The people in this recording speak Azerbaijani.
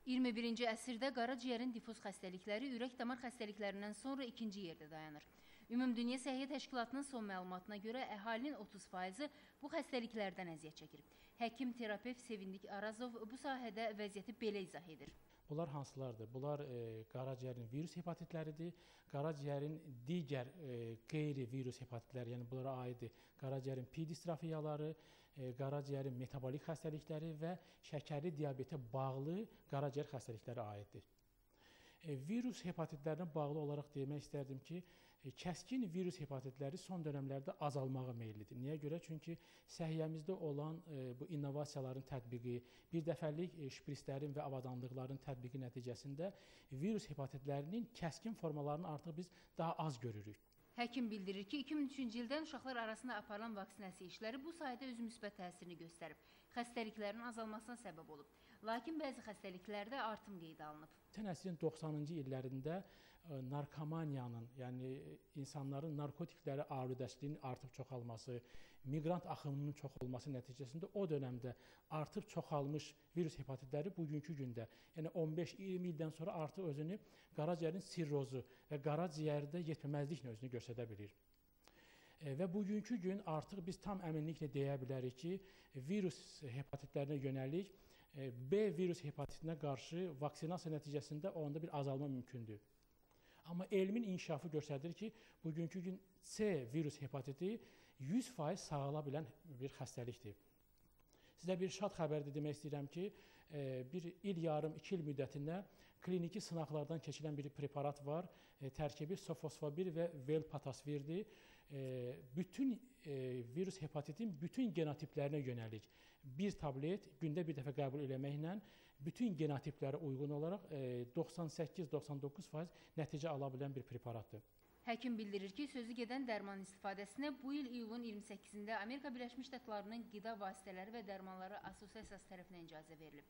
21-ci əsrdə qaraciyərin difuz xəstəlikləri ürək-damar xəstəliklərindən sonra ikinci yerdə dayanır. Ümumdünya Səhiyyə Təşkilatının son məlumatına görə əhalinin 30%-i bu xəstəliklərdən əziyyət çəkir. Həkim terapevt Sevindik Arazov bu sahədə vəziyyəti belə izah edir. Bunlar hansılardır? Bunlar qaraciyərin virus hepatitləridir. Qaraciyərin digər qeyri-virus hepatitləri, yəni bunlara aiddir qaraciyərin pi distrofiyaları, qaraciyərin metabolik xəstəlikləri və şəkərli diabetə bağlı qaraciyər xəstəlikləri aiddir. Virus hepatitlərinə bağlı olaraq demək istərdim ki, kəskin virus hepatitləri son dönəmlərdə azalmağa meyillidir. Niyə görə? Çünki səhiyyəmizdə olan bu innovasiyaların tətbiqi, bir dəfəlik şprislərin və avadanlıqların tətbiqi nəticəsində virus hepatitlərinin kəskin formalarını artıq biz daha az görürük. Həkim bildirir ki, 2003-cü ildən uşaqlar arasında aparılan vaksinasiya işləri bu sayədə öz müsbət təsirini göstərib. Xəstəliklərin azalmasına səbəb olub. Lakin bəzi xəstəliklərdə artım qeydə alınıb. Ötən əsrin 90-cı illərində narkomaniyanın, yəni insanların narkotiklərə aludəçiliyinin artıb çoxalması, miqrant axınının çox olması nəticəsində o dönəmdə artıb çoxalmış virus hepatitləri bugünkü gündə, yəni 15-20 ildən sonra artıq özünü qaraciyərin sirrozu və qaraciyərdə yetməməzliklə özünü göstərə bilir. Və bugünkü gün artıq biz tam əminliklə deyə bilərik ki, virus hepatitlərinə yönəlik B virus hepatitinə qarşı vaksinasiya nəticəsində onda bir azalma mümkündür. Amma elmin inkişafı göstərir ki, bugünkü gün C virus hepatiti 100% sağala bilən bir xəstəlikdir. Sizə bir şad xəbərdir demək istəyirəm ki, bir il yarım, 2 il müddətində kliniki sınaqlardan keçilən bir preparat var. Tərkibi sofosfobir və velpatasvirdir. Bütün virus hepatitin bütün genotiplərinə yönəlik bir tablet gündə bir dəfə qəbul eləməklə bütün genotiplərə uyğun olaraq 98-99% nəticə ala bilən bir preparatdır. Həkim bildirir ki, sözü gedən dərman istifadəsinə bu il iyulun 28-də Amerika Birləşmiş Ştatlarının Qida Vasitələri və Dərmanları Assosiasiyası tərəfindən icazə verilib.